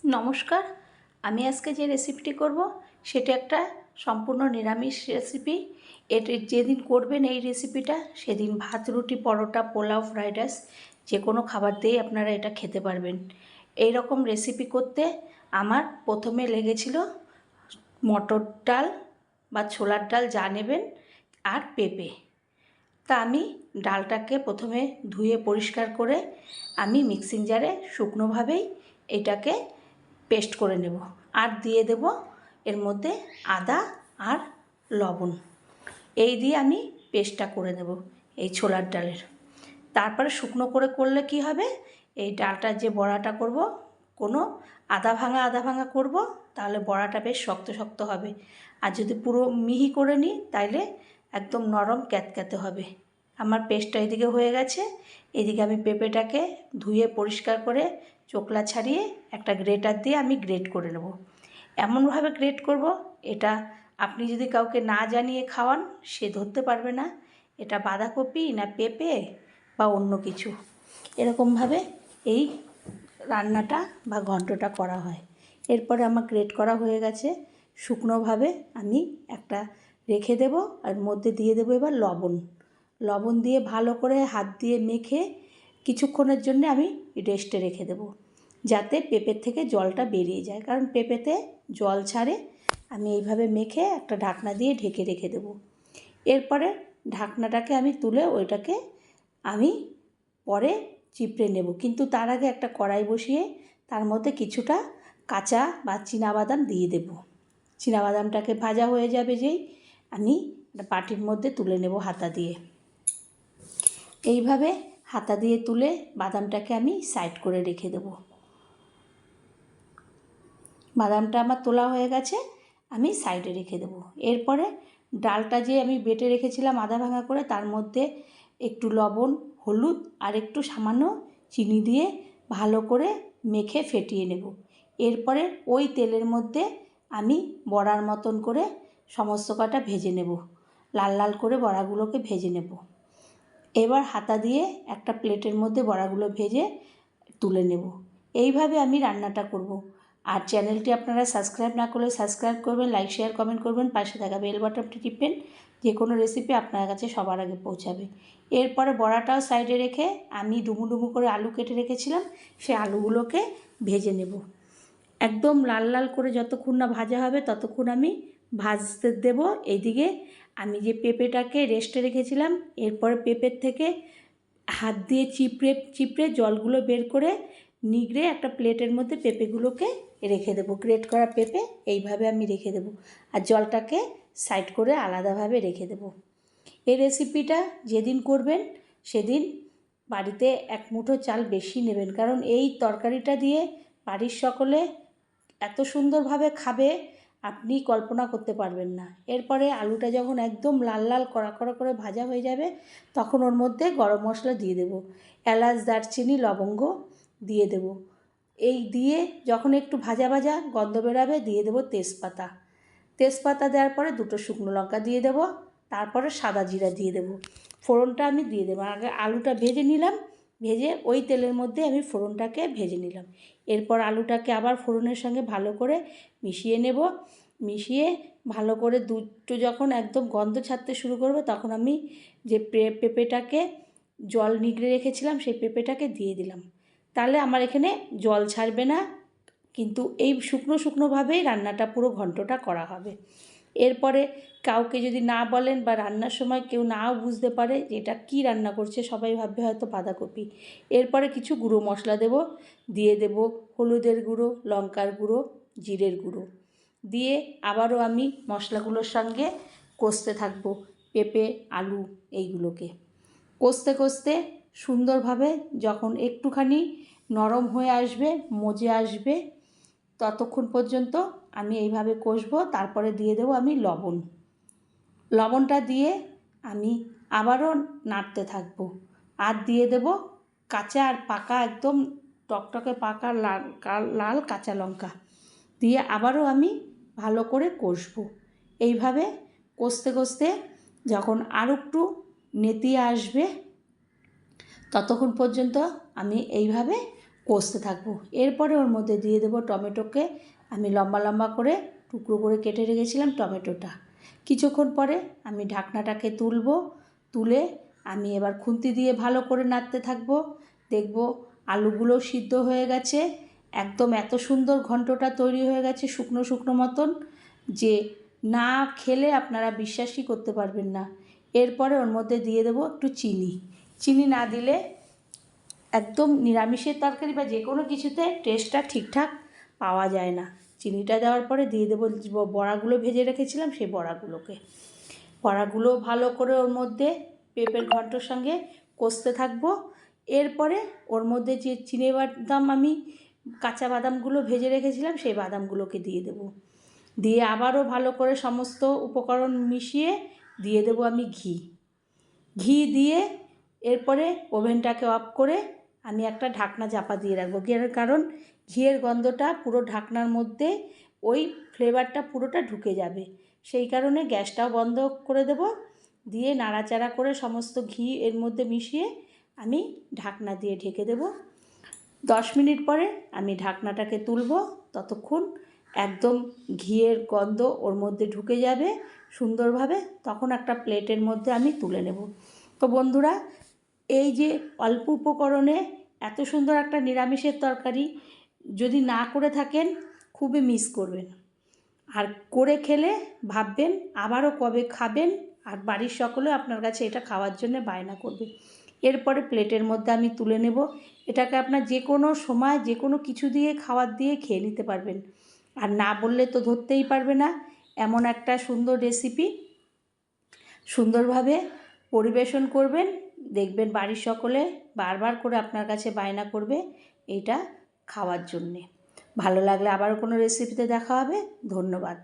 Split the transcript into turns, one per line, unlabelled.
নমস্কার। আমি আজকে যে রেসিপিটি করব সেটা একটা সম্পূর্ণ নিরামিষ রেসিপি। এটি যেদিন করবেন এই রেসিপিটা সেদিন ভাত, রুটি, পরোটা, পোলাও, ফ্রাইড রাইস যে কোনো খাবার দিয়েই আপনারা এটা খেতে পারবেন। এই রকম রেসিপি করতে আমার প্রথমে লেগেছিল মটর ডাল বা ছোলার ডাল যা নেবেন আর পেঁপে। তা আমি ডালটাকে প্রথমে ধুয়ে পরিষ্কার করে আমি মিক্সিং জারে শুকনোভাবেই এটাকে পেস্ট করে নেব আর দিয়ে দেব এর মধ্যে আদা আর লবণ। এই দিয়ে আমি পেস্টটা করে নেব এই ছোলার ডালের। তারপরে শুকনো করে করলে কি হবে, এই ডালটার যে বড়াটা করব কোনো আধা ভাঙা করব, তাহলে বড়াটা বেশ শক্ত শক্ত হবে। আর যদি পুরো মিহি করে নিই তাইলে একদম নরম ক্যাতক্যাতে হবে। আমার পেস্টটা এদিকে হয়ে গেছে। এদিকে আমি পেঁপেটাকে ধুয়ে পরিষ্কার করে চোকলা ছাড়িয়ে একটা গ্রেটার দিয়ে আমি গ্রেট করে নেব। এমনভাবে গ্রেট করব এটা আপনি যদি কাউকে না জানিয়ে খাওয়ান সে ধরতে পারবে না এটা বাঁধাকপি না পেঁপে বা অন্য কিছু। এরকমভাবে এই রান্নাটা বা ঘন্টটা করা হয়। এরপরে আমার গ্রেট করা হয়ে গেছে। শুকনোভাবে আমি একটা রেখে দেব, আর মধ্যে দিয়ে দেবো এবার লবণ দিয়ে ভালো করে হাত দিয়ে মেখে কিছুক্ষণের জন্য আমি রেস্টে রেখে দেব, যাতে পেঁপের থেকে জলটা বেরিয়ে যায়, কারণ পেঁপেতে জল ছাড়ে। আমি এইভাবে মেখে একটা ঢাকনা দিয়ে ঢেকে রেখে দেব। এরপরে ঢাকনাটাকে আমি তুলে ওইটাকে আমি পরে চিপড়ে নেব, কিন্তু তার আগে একটা কড়াই বসিয়ে তার মধ্যে কিছুটা কাঁচা বা চীনাবাদাম দিয়ে দেব। চীনাবাদামটাকে ভাজা হয়ে যাবে যেই আমি একটা বাটির মধ্যে তুলে নেব হাতা দিয়ে। এইভাবে হাতা দিয়ে তুলে বাদামটাকে আমি সাইড করে রেখে দেব। বাদামটা আমার তোলা হয়ে গেছে, আমি সাইডে রেখে দেব। এরপরে ডালটা যে আমি বেটে রেখেছিলাম আধা ভাঙা করে, তার মধ্যে একটু লবণ, হলুদ আর একটু সামান্য চিনি দিয়ে ভালো করে মেখে ফেটিয়ে নেব। এরপরে ওই তেলের মধ্যে আমি বড়ার মতন করে সমস্ত কটা ভেজে নেব, লাল লাল করে বড়াগুলোকে ভেজে নেব। এবার হাতা দিয়ে একটা প্লেটের মধ্যে বড়াগুলো ভেজে তুলে নেব। এইভাবে আমি রান্নাটা করব। আর চ্যানেলটি আপনারা সাবস্ক্রাইব না করলে সাবস্ক্রাইব করবেন, লাইক শেয়ার কমেন্ট করবেন, পাশে থাকা বেল বাটনটি টিপবেন, যে কোনো রেসিপি আপনার কাছে সবার আগে পৌঁছাবে। এরপরে বড়াটাও সাইডে রেখে আমি ডুমু ডুমু করে আলু কেটে রেখেছিলাম, সেই আলুগুলোকে ভেজে নেব। একদম লাল লাল করে যতক্ষণ না ভাজা হবে ততক্ষণ আমি ভাজতে দেব। এইদিকে আমি যে পেঁপেটাকে রেস্টে রেখেছিলাম, এরপরে পেঁপের থেকে হাত দিয়ে চিপড়ে জলগুলো বের করে নিগড়ে একটা প্লেটের মধ্যে পেঁপেগুলোকে রেখে দেবো। গ্রেট করা পেঁপে এইভাবে আমি রেখে দেবো, আর জলটাকে সাইড করে আলাদাভাবে রেখে দেবো। এই রেসিপিটা যেদিন করবেন সেদিন বাড়িতে এক মুঠো চাল বেশি নেবেন, কারণ এই তরকারিটা দিয়ে বাড়ির সকলে এত সুন্দরভাবে খাবে আপনি কল্পনা করতে পারবেন না। এরপরে আলুটা যখন একদম লাল লাল কড়া কড়া করে ভাজা হয়ে যাবে তখন ওর মধ্যে গরম মশলা দিয়ে দেব, এলাচ, দারচিনি, লবঙ্গ দিয়ে দেব। এই দিয়ে যখন একটু ভাজা ভাজা গন্ধ বেরাবে দিয়ে দেব তেজপাতা দেওয়ার পরে দুটো শুকনো লঙ্কা দিয়ে দেব, তারপরে সাদা জিরা দিয়ে দেব। ফোড়নটা আমি দিয়ে দেবো। আগে আলুটা ভেজে নিলাম, ভেজে ওই তেলের মধ্যে আমি ফোড়নটাকে ভেজে নিলাম। এরপর আলুটাকে আবার ফোড়নের সঙ্গে ভালো করে মিশিয়ে নেব। মিশিয়ে ভালো করে দুটো যখন একদম গন্ধ ছাড়তে শুরু করবে তখন আমি যে পেঁপেটাকে জল নিগড়ে রেখেছিলাম সেই পেঁপেটাকে দিয়ে দিলাম। তাহলে আমার এখানে জল ছাড়বে না, কিন্তু এই শুকনোভাবেই রান্নাটা পুরো ঘন্টটা করা হবে। এরপরে কাউকে যদি না বলেন বা রান্নার সময় কেউ নাও বুঝতে পারে যে এটা কী রান্না করছে, সবাই ভাববে হয়তো বাঁধাকপি। এরপরে কিছু গুঁড়ো মশলা দিয়ে দেব হলুদের গুঁড়ো, লঙ্কার গুঁড়ো, জিরের গুঁড়ো দিয়ে আবারও আমি মশলাগুলোর সঙ্গে কষতে থাকবো পেঁপে, আলু এইগুলোকে কষতে কষতে সুন্দরভাবে যখন একটুখানি নরম হয়ে আসবে, মজে আসবে, ততক্ষণ পর্যন্ত আমি এইভাবে কষবো। তারপরে দিয়ে দেবো আমি লবণটা দিয়ে আমি আবারও নাড়তে থাকবো। আর দিয়ে দেব কাঁচা আর পাকা একদম টকটকে পাকা লাল কাঁচা লঙ্কা দিয়ে আবারও আমি ভালো করে কষবো। এইভাবে কষতে কষতে যখন আর একটু নেতিয়ে আসবে ততক্ষণ পর্যন্ত আমি এইভাবে কষতে থাকবো। এরপরে ওর মধ্যে দিয়ে দেবো টমেটোকে আমি লম্বা লম্বা করে টুকরো করে কেটে রেখেছিলাম টমেটোটা। কিছুক্ষণ পরে আমি ঢাকনাটাকে তুলে আমি এবার খুন্তি দিয়ে ভালো করে নাড়তে থাকবো। দেখব আলুগুলো সিদ্ধ হয়ে গেছে, একদম এত সুন্দর ঘন্টটা তৈরি হয়ে গেছে শুকনো শুকনো মতন, যে না খেলে আপনারা বিশ্বাসই করতে পারবেন না। এরপরে ওর মধ্যে দিয়ে দেবো একটু চিনি না দিলে একদম নিরামিষের তরকারি বা যে কোনো কিছুতে টেস্টটা ঠিকঠাক পাওয়া যায় না। চিনিটা দেওয়ার পরে দিয়ে দেবো বড়াগুলো ভেজে রেখেছিলাম, সেই বড়াগুলো ভালো করে ওর মধ্যে পেঁপের ঘন্টর সঙ্গে কষতে থাকবো। এরপরে ওর মধ্যে যে চিনেবাদাম আমি কাঁচা বাদামগুলো ভেজে রেখেছিলাম সেই বাদামগুলোকে দিয়ে দেবো। দিয়ে আবারও ভালো করে সমস্ত উপকরণ মিশিয়ে দিয়ে দেবো আমি ঘি দিয়ে এরপরে ওভেনটাকে অফ করে আমি একটা ঢাকনা চাপা দিয়ে রাখবো। কারণ ঘিয়ের গন্ধটা পুরো ঢাকনার মধ্যে ওই ফ্লেভারটা পুরোটা ঢুকে যাবে, সেই কারণে গ্যাসটাও বন্ধ করে দেব। দিয়ে নাড়াচাড়া করে সমস্ত ঘি এর মধ্যে মিশিয়ে আমি ঢাকনা দিয়ে ঢেকে দেব। 10 মিনিট পরে আমি ঢাকনাটাকে তুলব। ততক্ষণ একদম ঘিয়ের গন্ধ ওর মধ্যে ঢুকে যাবে সুন্দরভাবে, তখন একটা প্লেটের মধ্যে আমি তুলে নেব। তো বন্ধুরা, এই যে অল্প উপকরণে এত সুন্দর একটা নিরামিষের তরকারি যদি না করে থাকেন খুবই মিস করবেন, আর করে খেলে ভাববেন আবারও কবে খাবেন, আর বাড়ির সকলে আপনার কাছে এটা খাওয়ার জন্য বায়না করবে। এরপরে প্লেটের মধ্যে আমি তুলে নেব। এটাকে আপনার যে কোনো সময় যে কোনো কিছু দিয়ে খাবার দিয়ে খেয়ে নিতে পারবেন, আর না বললে তো ধরতেই পারবে না। এমন একটা সুন্দর রেসিপি সুন্দরভাবে পরিবেশন করবেন, দেখবেন বাড়ির সকলে বারবার করে আপনার কাছে বায়না করবে এইটা খাওয়ার জন্যে। ভালো লাগলে আবারও কোনো রেসিপিতে দেখা হবে। ধন্যবাদ।